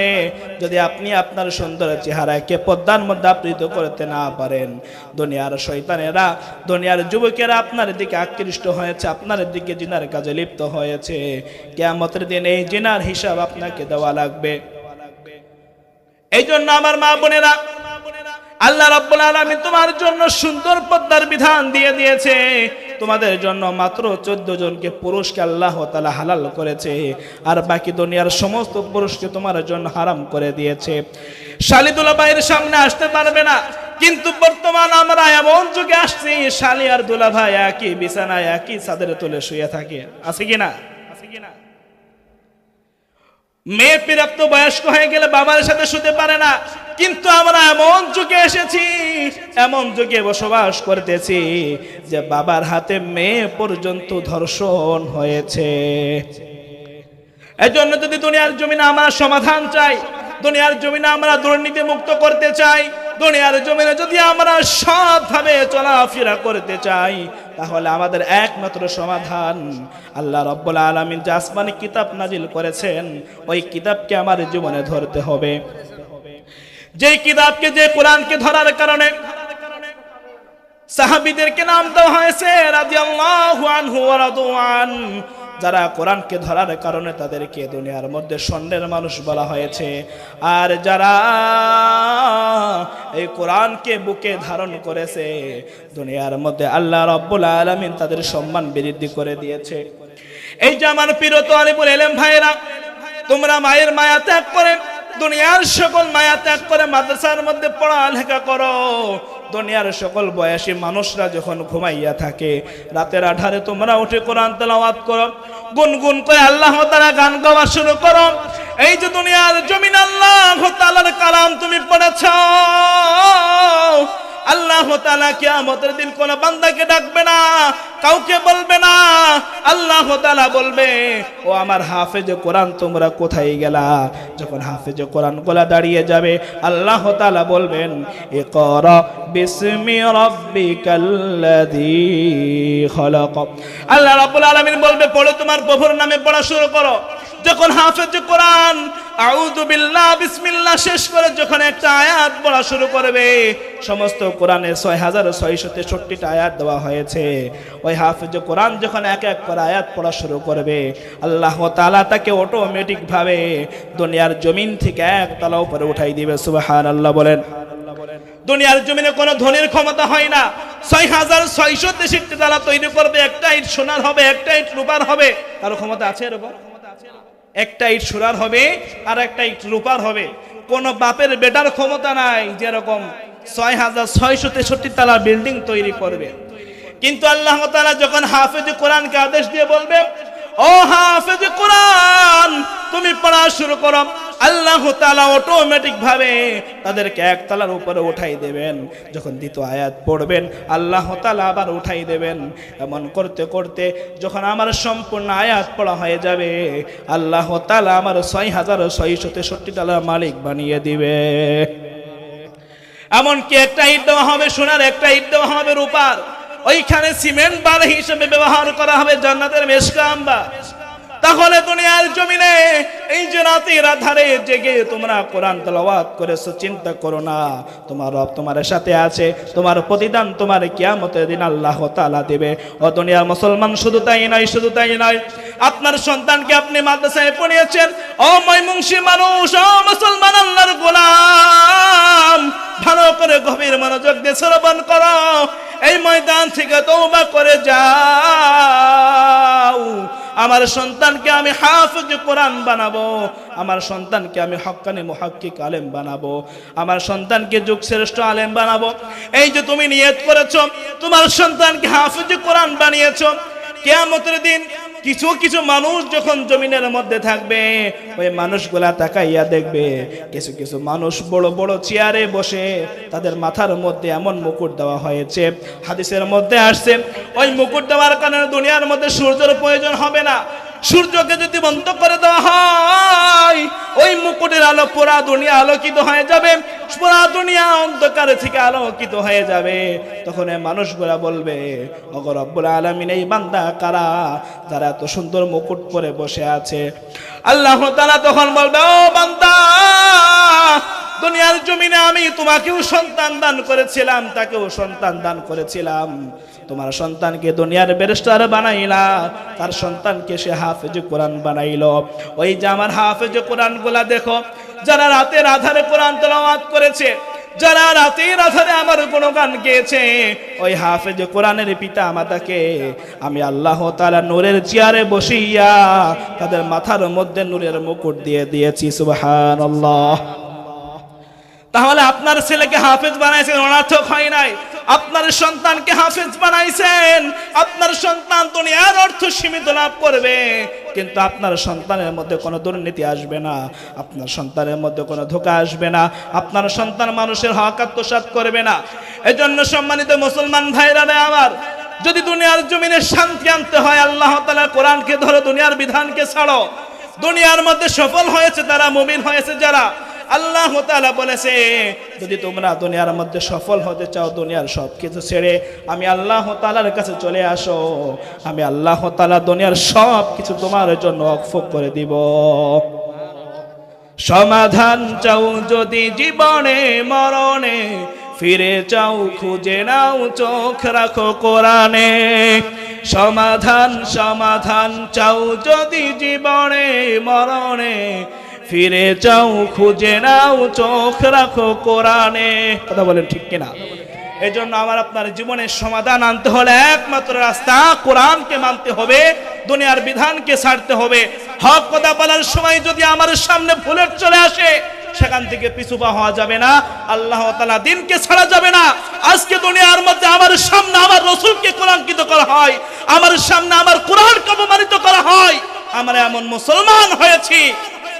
যদি আপনি আপনার সুন্দর চেহারাকে পর্দার মধ্যে আবৃত করতে না পারেন, দুনিয়ার শয়তানেরা, দুনিয়ার যুবকেরা আপনার দিকে আকৃষ্ট হয়েছে, আপনার দিকে জিনার কাজে লিপ্ত হয়েছে। কিয়ামতের দিন এই জিনার হিসাব আপনাকে দেওয়া লাগবে। এই জন্য আমার মা বোনেরা, আল্লাহ রাব্বুল আলামিন তোমার জন্য সুন্দর পর্দার বিধান দিয়ে দিয়েছে। তোমাদের জন্য মাত্র 14 জনকে পুরুষকে আল্লাহ তাআলা হালাল করেছে, আর বাকি দুনিয়ার সমস্ত পুরুষকে তোমার জন্য হারাম করে দিয়েছে। শালি দুলাভাইয়ের সামনে আসতে পারবে না, কিন্তু বর্তমান আমরা এমন যুগে আসছি, শালি আর দুলাভাই একই বিছানায় একই চাদরে তুলে শুয়ে থাকে। আছে কিনা? মেয়ে প্রাপ্ত বয়স্ক হয়ে গেলে বাবার সাথে শুতে পারে না, কিন্তু আমরা এমন যুগে এসেছি, এমন যুগে বসবাস করতেছি যে বাবার হাতে মেয়ে পর্যন্ত ধর্ষণ হয়েছে। এজন্য যদি দুনিয়ার জমিনে আমরা সমাধান চাই, দুনিয়ার জমিনে আমরা দুর্নীতি মুক্ত করতে চাই, দুনিয়ার জমিনে যদি আমরা সৎভাবে চলাফেরা করতে চাই, তাহলে আমাদের একমাত্র সমাধান আল্লাহ রাব্বুল আলামিন যে আসমানি কিতাব নাজিল করেছেন, ওই কিতাবকে আমার জীবনে ধরতে হবে। যে কিতাবকে, যে কোরআনকে ধরার কারণে সাহাবীদেরকে নাম দেওয়া হয়েছে রাদিয়াল্লাহু আনহু ওয়া রাদওয়ান। যারা কোরআনকে ধরার কারণে তাদেরকে দুনিয়ার মধ্যে স্বর্ণের মানুষ বলা হয়েছে, আর যারা এই কোরআনকে বুকে ধারণ করেছে দুনিয়ার মধ্যে আল্লাহ রাব্বুল আলামিন তাদের সম্মান বৃদ্ধি করে দিয়েছে। এই যে আমার প্রিয় তালিবুল ইলম ভাইরা, তোমরা মায়ের মায়া ত্যাগ করে, দুনিয়ার সকল মায়া ত্যাগ করে মাদ্রাসার মধ্যে পড়ালেখা করো। দুনিয়ার সকল বয়সী মানুষরা যখন ঘুমাইয়া থাকে, রাতের আধারে তোমরা উঠে কোরআন তেলাওয়াত করো, গুনগুন করে আল্লাহ তাআলা গান গাওয়া শুরু করো। এই যে দুনিয়ার জমিন আল্লাহ তাআলার কালাম তুমি পড়েছো, আল্লাহ তাআলা কিয়ামতের দিন কোন বান্দাকে ডাকবে না, কাউকে বলবে না। আল্লাহ তাআলা বলবে, ও আমার হাফেজ কোরআন তোমরা কোথায় গেলা? যখন হাফেজ কোরআন গুলা দাঁড়িয়ে যাবে, আল্লাহ তাআলা বলবেন, ইকরা বিসমি রাব্বিকাল্লাযী খলাক। আল্লাহ রাব্বুল আলামিন বলবে, পড়ো, তোমার প্রভুর নামে পড়া শুরু করো। যখন হাফেজ কোরআন আউযু বিল্লাহ বিসমিল্লাহ শেষ করে যখন একটা আয়াত পড়া শুরু করবে, সমস্ত কোরআনে ৬৬৬৩টা আয়াত দেওয়া হয়েছে, ওই হাফেজ কোরআন যখন এক এক করে আয়াত পড়া শুরু করবে, আল্লাহ তাআলা তাকে অটোমেটিক ভাবে দুনিয়ার জমিন থেকে একতলা উপরে উঠাই দিবে। সুবহানাল্লাহ বলেন। দুনিয়ার জমিনে কোনো ধনির ক্ষমতা হয় না। ৬৬৬৩টি তালা তৈরি করবে, একটা ইট সোনার হবে, একটা ইট রূপার হবে। কারো ক্ষমতা আছে এরকম? একটা ইট সোনার হবে আর একটা ইট রূপার হবে। কোন বাপের বেটার ক্ষমতা নাই যেরকম ৬৬৬৩ তালা বিল্ডিং তৈরি করবে। কিন্তু আল্লাহ তাআলা যখন হাফেজ কোরআনকে আদেশ দিয়ে বলবে, ও হাফেজ কোরআন তুমি পড়া শুরু করো, আল্লাহ তাআলা অটোমেটিক ভাবে তাদেরকে একতলার উপরে উঠাই দেবেন। যখন দ্বিতীয় আয়াত পড়বেন, আল্লাহ তাআলা আবার উঠাই দেবেন। এমন করতে করতে যখন আমার সম্পূর্ণ আয়াত পড়া হয়ে যাবে, আল্লাহ তাআলা আমার ৬৬৬৩ তালার মালিক বানিয়ে দিবে। এমনকি একটা ইট দেওয়া হবে সোনার, একটা ইট দেওয়া হবে রূপার। ওইখানে সিমেন্ট বালি হিসেবে ব্যবহার করা হবে জান্নাতের মেশকাম্বা। তাহলে দুনিয়ার জমিনে এই যে রাতের আধারে জেগে তোমরা কোরআন তেলাওয়াত করেছো, চিন্তা করো না, তোমার রব তোমার সাথে আছে। তোমার প্রতিদান তোমার কিয়ামতের দিন আল্লাহ তাআলা দেবে। ও দুনিয়ার মুসলমান, শুধু তাই নয়, শুধু তাই নয়, আপনার সন্তানকে আপনি মাদ্রাসায় পড়িয়েছেন, ও ময়মনসিংহ মানুষ, ও মুসলমান আল্লাহর গোলাম, ভালো করে গভীর মনোযোগ দিয়ে শ্রবণ করো। এই ময়দান থেকে তওবা করে যাও। আমার সন্তানকে আমি হাফেজ কোরআন বানাবো, আমার সন্তানকে আমি হক্কানি মুহাক্কিক আলেম বানাবো, আমার সন্তানকে যুগ শ্রেষ্ঠ আলেম বানাবো। এই যে তুমি নিয়ত করেছো, তোমার সন্তানকে হাফেজ কোরআন বানিয়েছো, কিয়ামতের দিন কিছু কিছু মানুষ যখন জমিনের মধ্যে থাকবে, ওই মানুষগুলা তাকাইয়া দেখবে, কিছু কিছু মানুষ বড় বড় চেয়ারে বসে, তাদের মাথার মধ্যে এমন মুকুট দেওয়া হয়েছে, হাদিসের মধ্যে আসছে, ওই মুকুট দেওয়ার কারণে দুনিয়ার মধ্যে সূর্যের প্রয়োজন হবে না। সূর্যকে যদি বন্ধ করে দেওয়া হয়, ওই মুকুটের আলো পুরা দুনিয়া আলোকিত হয়ে যাবে, পুরা দুনিয়া অন্ধকার থেকে আলোকিত হয়ে যাবে। তখন এই মানুষগুলা বলবে, ওগো রব্বুল আলামিন, এই বান্দা কারা যারা এত সুন্দর মুকুট পরে বসে আছে? আল্লাহ তাআলা তখন বলবে, ও বান্দা, দুনিয়ার জমিনে আমি তোমাকেও সন্তান দান করেছিলাম, তাকেও সন্তান দান করেছিলাম। তোমার সন্তানকে দুনিয়ার ব্যারিস্টার বানাইলা, তার সন্তানকে সে হাফেজ কোরআন বানাইলো। ওই যে আমার হাফেজ কোরআন গুলা দেখো, যারা রাতের আধারে কোরআন তেলাওয়াত করেছে, যারা রাতের আধারে আমার গুণগান গেয়েছে, ওই হাফেজ কোরআনের পিতা মাতাকে আমি আল্লাহ তাআলা নূরের চেয়ারে বসিয়া তাদের মাথার মধ্যে নূরের মুকুট দিয়ে দিয়েছি। সুবহানাল্লাহ। তাহলে আপনার ছেলেকে হাফেজ বানাইছেন, অনার্থক হয় নাই। আপনার সন্তানকে হাফেজ বানাইছেন, আপনার সন্তান দুনিয়ার অর্থ সীমিত লাভ করবে, কিন্তু আপনার সন্তানের মধ্যে কোনো দুর্নীতি আসবে না, আপনার সন্তানের মধ্যে কোনো ধোঁকা আসবে না, আপনার সন্তান মানুষের হক আত্মসাৎ করবে না। এজন্য সম্মানিত মুসলমান ভাইরা আমার, যদি দুনিয়ার জমিনে শান্তি আনতে হয়, আল্লাহ তাআলা কোরআনকে ধরো, দুনিয়ার বিধানকে ছাড়ো। দুনিয়ার মধ্যে সফল হয়েছে তারা, মুমিন হয়েছে যারা। আল্লাহ তাআলা বলেছে, যদি তোমরা দুনিয়ার মধ্যে সফল হতে চাও, দুনিয়ার সবকিছু ছেড়ে আমি আল্লাহ তাআলার কাছে চলে আসো, আমি আল্লাহ তাআলা দুনিয়ার সব কিছু তোমার জন্য ওয়াকফ করে দিব। সমাধান চাও যদি জীবনে মরণে, ফিরে যাও খুঁজে নাও চোখ রাখো কোরআনে সমাধান সমাধান চাও যদি জীবনে মরণে ফিরে যাও খুঁজে নাও চোখ রাখো কোরআনে কথা বলেন ঠিক কিনা এই জন্য আমার আপনার জীবনের সমাধান আনতে হলে একমাত্র রাস্তা কোরআনকে মানতে হবে দুনিয়ার বিধানকে ছাড়তে হবে হক কথা বলার সময় যদি আমার সামনে বুলেট চলে আসে সেখান থেকে পিছু পা হওয়া যাবে না আল্লাহ তাআলা দ্বীনকে ছাড়া যাবে না আজকে দুনিয়ার মধ্যে আমার সামনে আমার রাসূলকে কলঙ্কিত করা হয় আমার সামনে আমার কোরআনকে অপমানিত করা হয় আমরা এমন মুসলমান হয়েছি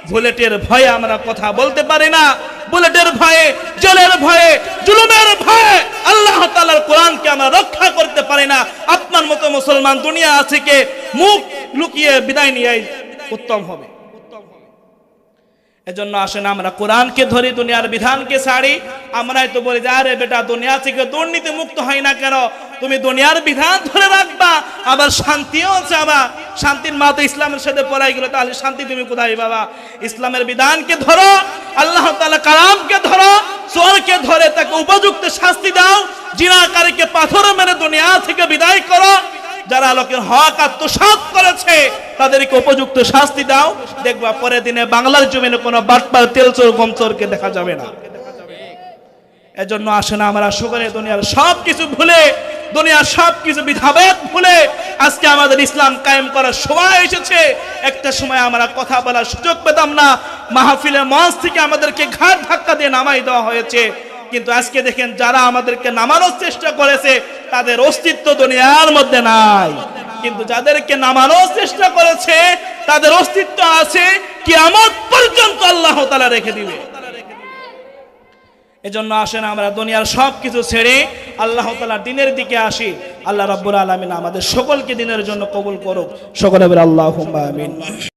বুলেটের ভয়ে আমরা কথা বলতে পারি না বুলেটের ভয়ে জেলের ভয়ে জুলুমের ভয়ে আল্লাহ তাআলার কোরআনকে আমরা রক্ষা করতে পারি না আপনার মতো মুসলমান দুনিয়া আছে কে মুখ লুকিয়ে বিদায় নিয়েই উত্তম হবে এজন্য আসেন আমরা কোরআনকে ধরি দুনিয়ার বিধানকে ছাড়ি আমরাই তো বলি যে আরে বেটা দুনিয়া থেকে দুর্নীতি মুক্ত হয় না কেন তুমি দুনিয়ার বিধান ধরে রাখবা আবার শান্তিও চাবা শান্তির মা তো ইসলামের সাথে পড়াই গেল তাহলে শান্তি তুমি কোথায় পাবা ইসলামের বিধানকে ধরো আল্লাহ তাআলা কালামকে ধরো চোরকে ধরে তাকে উপযুক্ত শাস্তি দাও জিনাকারীকে পাথর মেরে দুনিয়া থেকে বিদায় করো যারা লোকের হক আত্মসাৎ করেছে তাদেরকে উপযুক্ত শাস্তি দাও দেখবা পরের দিনে বাংলার জমিনে কোনো বাটপার তেলচোর গমচোরকে দেখা যাবে না এজন্য আসেন আমরা সকলে দুনিয়ার সবকিছু ভুলে দুনিয়ার সবকিছু বিধাভেদ ভুলে আজকে আমাদের ইসলাম কায়েম করার সময় এসেছে একটা সময় আমরা কথা বলার সুযোগ পেতাম না মাহফিলের মঞ্চ থেকে আমাদেরকে ঘাট ধাক্কা দিয়ে নামাই দেওয়া হয়েছে কিন্তু আজকে দেখেন যারা আমাদেরকে নামানোর চেষ্টা করেছে তাদের অস্তিত্ব দুনিয়ার মধ্যে নাই কিন্তু যাদেরকে নামানোর চেষ্টা করেছে তাদের অস্তিত্ব আছে কিয়ামত পর্যন্ত আল্লাহ তাআলা রেখে দিবে এজন্য আসেন আমরা দুনিয়ার সবকিছু ছেড়ে আল্লাহ তাআলার দ্বীনের দিকে আসি আল্লাহ রাব্বুল আলামিন আমাদের সকলকে দ্বীনের জন্য কবুল করুক সকলে বলে আল্লাহুম্মা আমিন